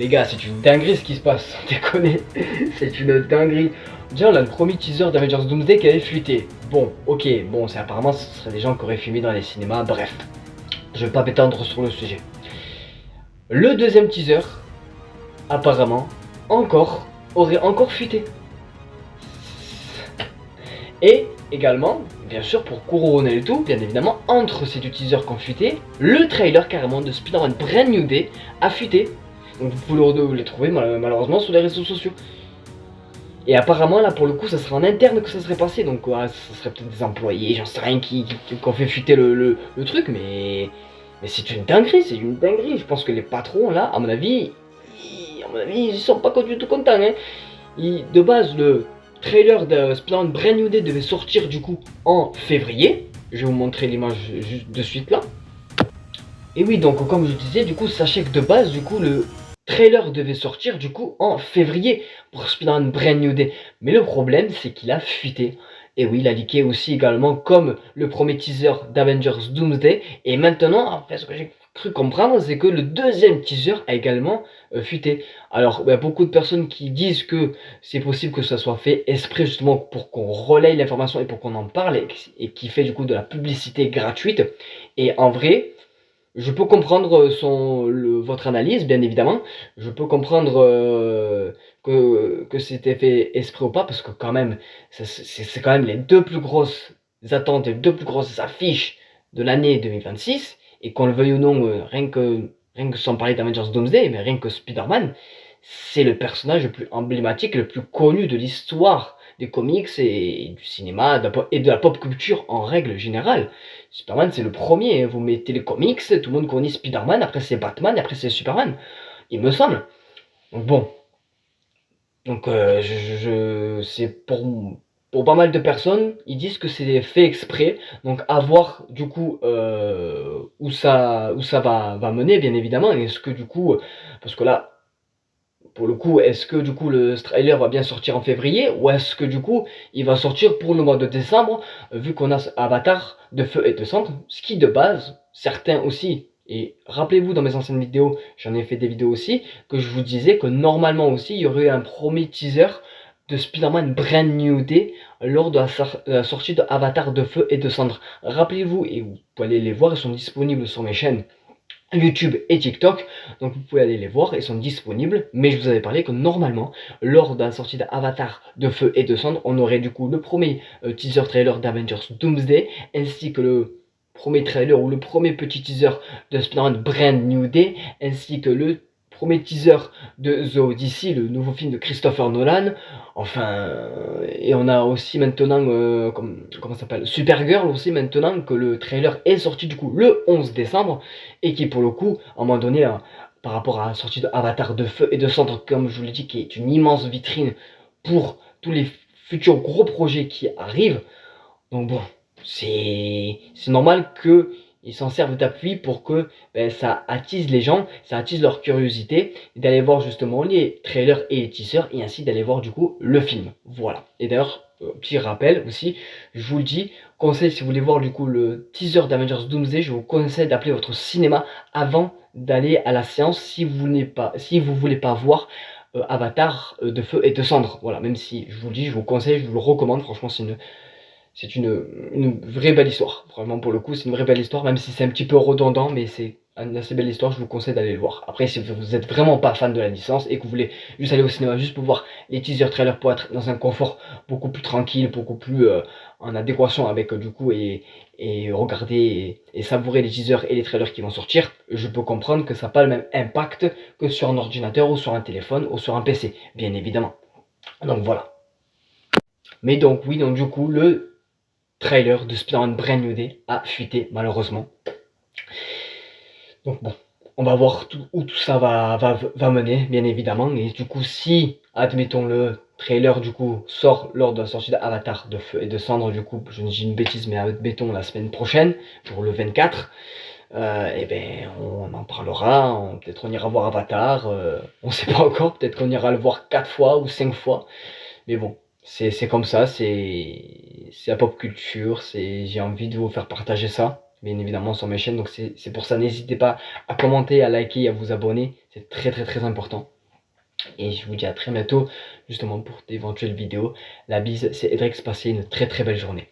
Les gars, c'est une dinguerie ce qui se passe, sans déconner. C'est une dinguerie. Déjà, on a le premier teaser d'Avengers Doomsday qui avait fuité. Bon, ok, bon, c'est apparemment ce serait des gens qui auraient filmé dans les cinémas, bref. Je vais pas m'étendre sur le sujet. Le deuxième teaser, apparemment, aurait encore fuité. Et également, bien sûr, pour couronner le tout, bien évidemment, entre ces deux teasers qui ont fuité, le trailer carrément de Spider-Man Brand New Day a fuité. Donc vous pouvez les trouver malheureusement sur les réseaux sociaux. Et apparemment là pour le coup ça serait en interne que ça serait passé. Donc ouais, ça serait peut-être des employés, j'en sais rien qui ont fait fuiter le truc. Mais c'est une dinguerie, c'est une dinguerie. Je pense que les patrons là, à mon avis, ils sont pas du tout contents. Hein. De base le trailer de Spider-Man Brand New Day devait sortir du coup en février. Je vais vous montrer l'image juste de suite là. Et oui, donc comme je disais, du coup, sachez que de base, du coup, le trailer devait sortir du coup en février pour Spider-Man Brand New Day. Mais le problème, c'est qu'il a fuité. Et oui, il a leaké aussi également comme le premier teaser d'Avengers Doomsday. Et maintenant, en fait, ce que j'ai cru comprendre, c'est que le deuxième teaser a également fuité. Alors, beaucoup de personnes qui disent que c'est possible que ça soit fait exprès justement pour qu'on relaye l'information et pour qu'on en parle et qui fait du coup de la publicité gratuite. Et en vrai, je peux comprendre votre analyse, bien évidemment. Je peux comprendre que c'était fait exprès ou pas, parce que quand même, c'est quand même les deux plus grosses attentes, les deux plus grosses affiches de l'année 2026. Et qu'on le veuille ou non, rien que sans parler d'Avengers Doomsday, mais rien que Spider-Man, c'est le personnage le plus emblématique, le plus connu de l'histoire des comics et du cinéma et de la pop culture en règle générale. Superman c'est le premier, vous mettez les comics, tout le monde connaît Spider-Man, après c'est Batman, après c'est Superman, il me semble. Donc bon, donc c'est pour pas mal de personnes, ils disent que c'est fait exprès, donc à voir du coup où ça va mener bien évidemment, et est-ce que du coup, parce que là, pour le coup, est-ce que du coup le trailer va bien sortir en février ou est-ce que du coup il va sortir pour le mois de décembre vu qu'on a Avatar de feu et de cendre, ce qui de base, certains aussi, et rappelez-vous dans mes anciennes vidéos, j'en ai fait des vidéos aussi, que je vous disais que normalement aussi il y aurait un premier teaser de Spider-Man Brand New Day lors de la sortie de Avatar de feu et de cendre. Rappelez-vous, et vous pouvez aller les voir, ils sont disponibles sur mes chaînes YouTube et TikTok, donc vous pouvez aller les voir, ils sont disponibles, mais je vous avais parlé que normalement, lors de la sortie d'Avatar de feu et de cendre, on aurait du coup le premier teaser trailer d'Avengers Doomsday, ainsi que le premier trailer ou le premier petit teaser de Spider-Man Brand New Day, ainsi que le premier teaser de The Odyssey, le nouveau film de Christopher Nolan. Enfin, et on a aussi maintenant, comment ça s'appelle, Supergirl aussi maintenant, que le trailer est sorti du coup le 11 décembre, et qui pour le coup, à un moment donné, par rapport à la sortie de Avatar de feu et de cendre, comme je vous l'ai dit, qui est une immense vitrine pour tous les futurs gros projets qui arrivent. Donc bon, c'est normal que ils s'en servent d'appui pour que ça attise les gens, ça attise leur curiosité d'aller voir justement les trailers et les teasers et ainsi d'aller voir du coup le film. Voilà. Et d'ailleurs, petit rappel aussi, je vous le dis, conseil si vous voulez voir du coup le teaser d'Avengers Doomsday, je vous conseille d'appeler votre cinéma avant d'aller à la séance si vous voulez pas voir Avatar de feu et de cendre. Voilà, même si je vous le dis, je vous conseille, je vous le recommande, franchement c'est une vraie belle histoire. Vraiment, pour le coup, c'est une vraie belle histoire, même si c'est un petit peu redondant, mais c'est une assez belle histoire, je vous conseille d'aller le voir. Après, si vous êtes vraiment pas fan de la licence et que vous voulez juste aller au cinéma juste pour voir les teasers trailers pour être dans un confort beaucoup plus tranquille, beaucoup plus en adéquation avec du coup et regarder et savourer les teasers et les trailers qui vont sortir, je peux comprendre que ça n'a pas le même impact que sur un ordinateur ou sur un téléphone ou sur un PC, bien évidemment. Donc voilà. Mais donc oui, donc du coup, le trailer de Spider-Man Brand New Day a fuité malheureusement. Donc bon, on va voir où tout ça va mener, bien évidemment. Et du coup, si, admettons, le trailer du coup sort lors de la sortie d'Avatar de feu et de cendre, du coup, je dis une bêtise, mais admettons la semaine prochaine, pour le 24, et ben on en parlera, peut-être on ira voir Avatar, on sait pas encore, peut-être qu'on ira le voir 4 fois ou 5 fois, mais bon, c'est comme ça, c'est la pop culture, j'ai envie de vous faire partager ça. bien évidemment sur mes chaînes. Donc c'est pour ça, n'hésitez pas à commenter, à liker et à vous abonner. C'est très très très important. Et je vous dis à très bientôt justement pour d'éventuelles vidéos. La bise, c'est Edrex, passez une très très belle journée.